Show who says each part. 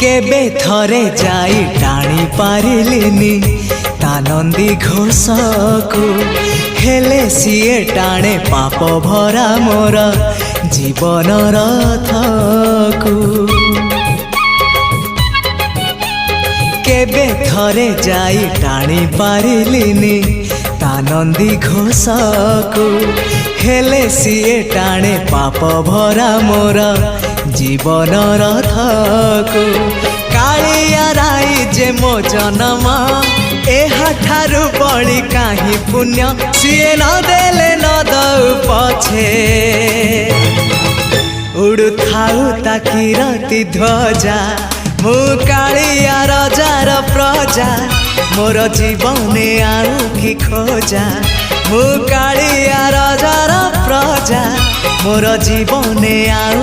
Speaker 1: केबे थरे जाई टाणी पारिलिनी ता नंदी घोषकु हेले सीए टाणे पाप भरा मोर जीवन रथकु केबे थरे जाई टाणी पारिलिनी ता नंदी घोषकु हेले सीए टाणे पाप भरा मोर जीवन रथकु कालिया राई जे मो जन्म एहाठारु बड़ी काहि पुण्य सीए न देले न दउ पछे उड़ु थाउ ताकि रति ध्वजा मु कालिया रजार प्रजा मोर जीवने आउ कि खोजा मु कालिया रजार प्रजा मोर जीवने आउ